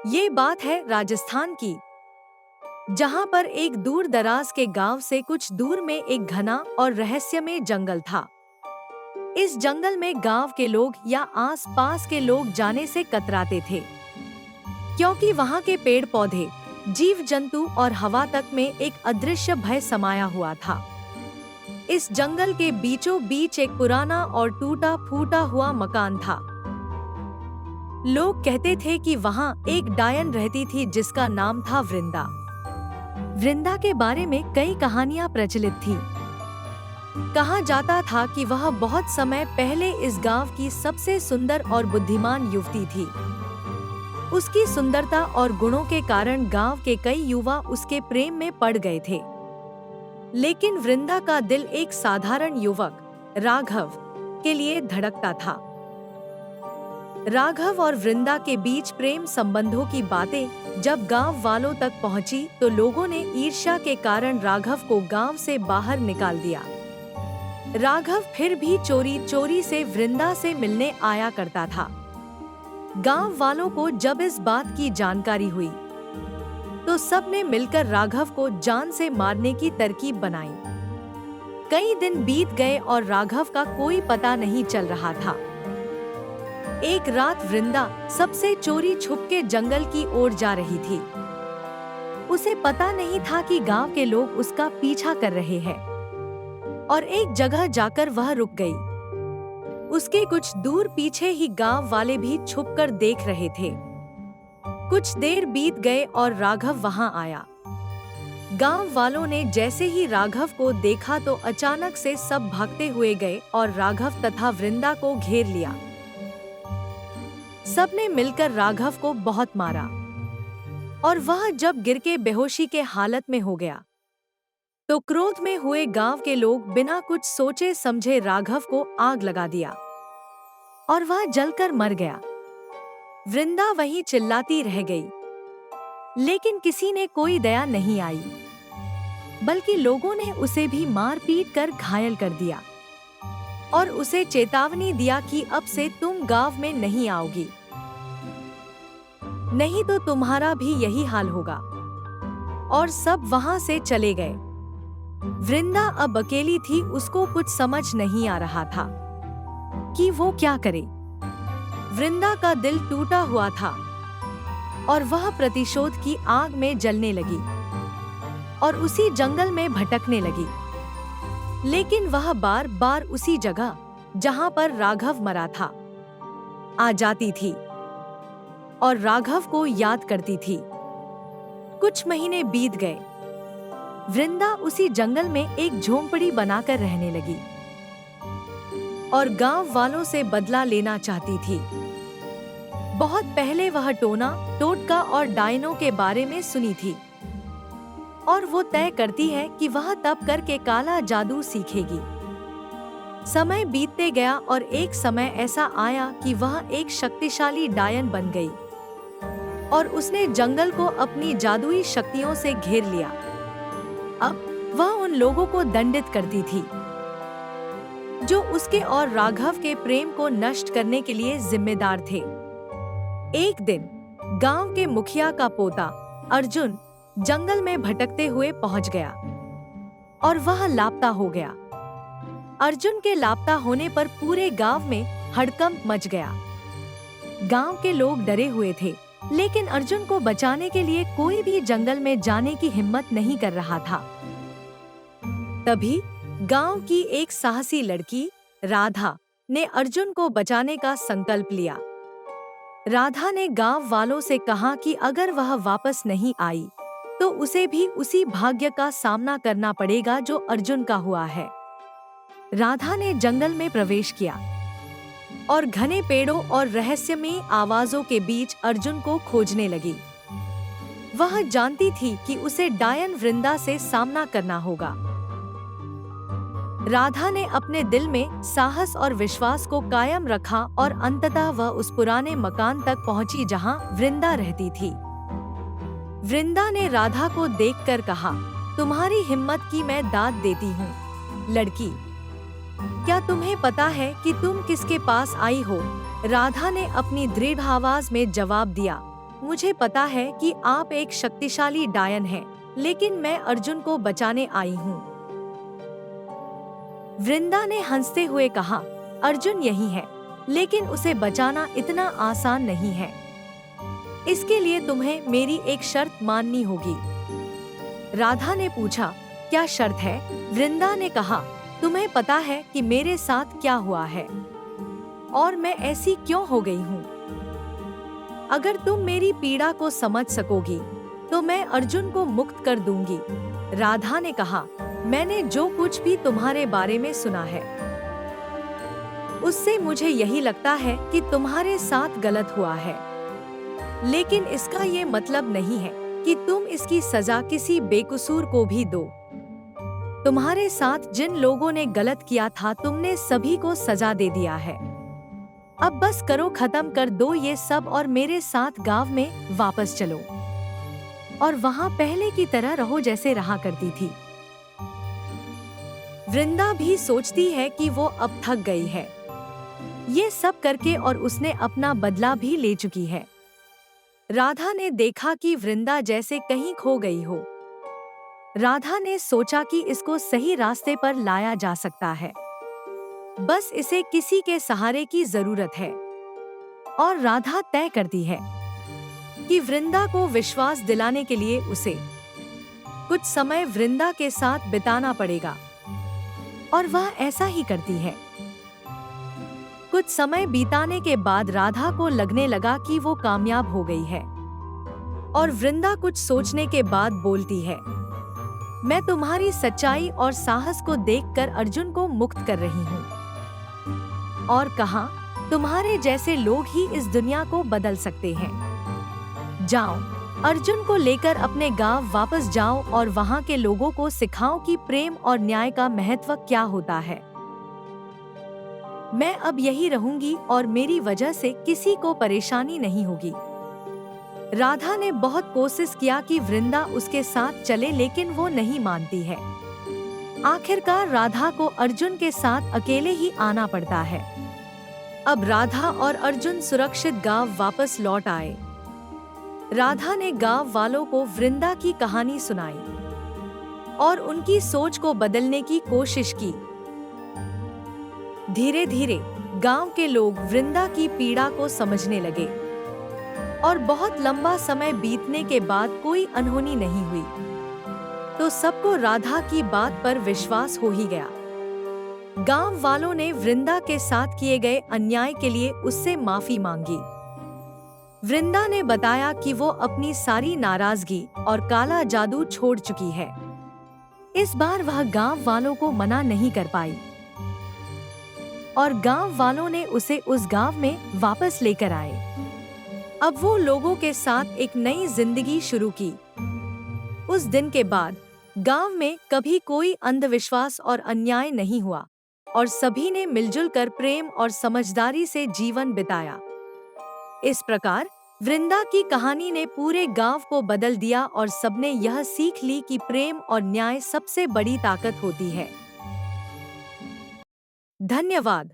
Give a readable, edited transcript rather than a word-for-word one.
ये बात है राजस्थान की, जहाँ पर एक दूर दराज के गांव से कुछ दूर में एक घना और रहस्यमय जंगल था। इस जंगल में गांव के लोग या आस पास के लोग जाने से कतराते थे, क्योंकि वहाँ के पेड़ पौधे, जीव जंतु और हवा तक में एक अदृश्य भय समाया हुआ था। इस जंगल के बीचों बीच एक पुराना और टूटा फूटा हुआ मकान था। लोग कहते थे कि वहाँ एक डायन रहती थी जिसका नाम था वृंदा। वृंदा के बारे में कई कहानियां प्रचलित थी। कहा जाता था कि वह बहुत समय पहले इस गांव की सबसे सुंदर और बुद्धिमान युवती थी। उसकी सुंदरता और गुणों के कारण गांव के कई युवा उसके प्रेम में पड़ गए थे। लेकिन वृंदा का दिल एक साधारण युवक राघव के लिए धड़कता था। राघव और वृंदा के बीच प्रेम संबंधों की बातें जब गांव वालों तक पहुंची तो लोगों ने ईर्ष्या के कारण राघव को गांव से बाहर निकाल दिया। राघव फिर भी चोरी चोरी से वृंदा से मिलने आया करता था। गांव वालों को जब इस बात की जानकारी हुई तो सबने मिलकर राघव को जान से मारने की तरकीब बनाई। कई दिन बीत गए और राघव का कोई पता नहीं चल रहा था। एक रात वृंदा सबसे चोरी छुप के जंगल की ओर जा रही थी। उसे पता नहीं था कि गांव के लोग उसका पीछा कर रहे हैं, और एक जगह जाकर वह रुक गई। उसके कुछ दूर पीछे ही गांव वाले भी छुपकर देख रहे थे। कुछ देर बीत गए और राघव वहां आया। गांव वालों ने जैसे ही राघव को देखा तो अचानक से सब भागते हुए गए और राघव तथा वृंदा को घेर लिया। सबने मिलकर राघव को बहुत मारा और वह जब गिर के बेहोशी के हालत में हो गया तो क्रोध में हुए गांव के लोग बिना कुछ सोचे समझे राघव को आग लगा दिया और वह जलकर मर गया। वृंदा वहीं चिल्लाती रह गई, लेकिन किसी ने कोई दया नहीं आई, बल्कि लोगों ने उसे भी मार पीट कर घायल कर दिया और उसे चेतावनी दिया कि अब से तुम गांव में नहीं आओगी, नहीं तो तुम्हारा भी यही हाल होगा। और सब वहां से चले गए। वृंदा अब अकेली थी। उसको कुछ समझ नहीं आ रहा था कि वो क्या करे। वृंदा का दिल टूटा हुआ था और वह प्रतिशोध की आग में जलने लगी और उसी जंगल में भटकने लगी। लेकिन वह बार बार उसी जगह जहां पर राघव मरा था आ जाती थी और राघव को याद करती थी। कुछ महीने बीत गए। वृंदा उसी जंगल में एक झोंपड़ी बनाकर रहने लगी और गांव वालों से बदला लेना चाहती थी। बहुत पहले वह टोना, टोटका और डायनों के बारे में सुनी थी और वो तय करती है कि वह तप करके काला जादू सीखेगी। समय बीतते गया और एक समय ऐसा आया कि वह एक शक्तिशाली डायन बन गई और उसने जंगल को अपनी जादुई शक्तियों से घेर लिया। अब वह उन लोगों को दंडित करती थी जो उसके और राघव के प्रेम को नष्ट करने के लिए जिम्मेदार थे। एक दिन गांव के मुखिया का पोता अर्जुन जंगल में भटकते हुए पहुंच गया और वह लापता हो गया। अर्जुन के लापता होने पर पूरे गांव में हड़कंप मच गया। गांव के लोग डरे हुए थे, लेकिन अर्जुन को बचाने के लिए कोई भी जंगल में जाने की हिम्मत नहीं कर रहा था। तभी गांव की एक साहसी लड़की राधा ने अर्जुन को बचाने का संकल्प लिया। राधा ने गांव वालों से कहा कि अगर वह वापस नहीं आई तो उसे भी उसी भाग्य का सामना करना पड़ेगा जो अर्जुन का हुआ है। राधा ने जंगल में प्रवेश किया और घने पेड़ों और रहस्यमयी आवाजों के बीच अर्जुन को खोजने लगी। वह जानती थी कि उसे डायन वृंदा से सामना करना होगा। राधा ने अपने दिल में साहस और विश्वास को कायम रखा और अंततः वह उस पुराने मकान तक पहुंची जहां वृंदा रहती थी। वृंदा ने राधा को देखकर कहा, तुम्हारी हिम्मत की मैं दाद देती हूँ, लड़की। क्या तुम्हें पता है कि तुम किसके पास आई हो? राधा ने अपनी दृढ़ आवाज में जवाब दिया, मुझे पता है कि आप एक शक्तिशाली डायन हैं, लेकिन मैं अर्जुन को बचाने आई हूँ। वृंदा ने हंसते हुए कहा, अर्जुन यही है, लेकिन उसे बचाना इतना आसान नहीं है। इसके लिए तुम्हें मेरी एक शर्त माननी होगी। राधा ने पूछा, क्या शर्त है? वृंदा ने कहा, तुम्हें पता है कि मेरे साथ क्या हुआ है और मैं ऐसी क्यों हो गई हूँ। अगर तुम मेरी पीड़ा को समझ सकोगी तो मैं अर्जुन को मुक्त कर दूंगी। राधा ने कहा, मैंने जो कुछ भी तुम्हारे बारे में सुना है उससे मुझे यही लगता है कि तुम्हारे साथ गलत हुआ है, लेकिन इसका ये मतलब नहीं है कि तुम इसकी सजा किसी बेकसूर को भी दो। तुम्हारे साथ जिन लोगों ने गलत किया था तुमने सभी को सजा दे दिया है। अब बस करो, खत्म कर दो ये सब और मेरे साथ गांव में वापस चलो और वहां पहले की तरह रहो जैसे रहा करती थी। वृंदा भी सोचती है कि वो अब थक गई है ये सब करके और उसने अपना बदला भी ले चुकी है। राधा ने देखा कि वृंदा जैसे कहीं खो गई हो। राधा ने सोचा कि इसको सही रास्ते पर लाया जा सकता है, बस इसे किसी के सहारे की जरूरत है। और राधा तय करती है कि वृंदा को विश्वास दिलाने के लिए उसे कुछ समय वृंदा के साथ बिताना पड़ेगा, और वह ऐसा ही करती है। कुछ समय बीताने के बाद राधा को लगने लगा कि वो कामयाब हो गई है, और वृंदा कुछ सोचने के बाद बोलती है, मैं तुम्हारी सच्चाई और साहस को देखकर अर्जुन को मुक्त कर रही हूँ। और कहा, तुम्हारे जैसे लोग ही इस दुनिया को बदल सकते हैं। जाओ, अर्जुन को लेकर अपने गांव वापस जाओ और वहां के लोगों को सिखाओ कि प्रेम और न्याय का महत्व क्या होता है। मैं अब यही रहूंगी और मेरी वजह से किसी को परेशानी नहीं होगी। राधा ने बहुत कोशिश किया कि वृंदा उसके साथ चले, लेकिन वो नहीं मानती है। आखिरकार राधा को अर्जुन के साथ अकेले ही आना पड़ता है। अब राधा और अर्जुन सुरक्षित गांव वापस लौट आए। राधा ने गांव वालों को वृंदा की कहानी सुनाई और उनकी सोच को बदलने की कोशिश की। धीरे धीरे गांव के लोग वृंदा की पीड़ा को समझने लगे और बहुत लंबा समय बीतने के बाद कोई अनहोनी नहीं हुई तो सबको राधा की बात पर विश्वास हो ही गया। गांव वालों ने वृंदा के साथ किए गए अन्याय के लिए उससे माफी मांगी। वृंदा ने बताया कि वो अपनी सारी नाराजगी और काला जादू छोड़ चुकी है। इस बार वह गांव वालों को मना नहीं कर पाई और गांव वालों ने उसे उस गांव में वापस लेकर आए। अब वो लोगों के साथ एक नई जिंदगी शुरू की। उस दिन के बाद गांव में कभी कोई अंधविश्वास और अन्याय नहीं हुआ और सभी ने मिलजुल कर प्रेम और समझदारी से जीवन बिताया। इस प्रकार वृंदा की कहानी ने पूरे गांव को बदल दिया और सबने यह सीख ली कि प्रेम और न्याय सबसे बड़ी ताकत होती है। धन्यवाद।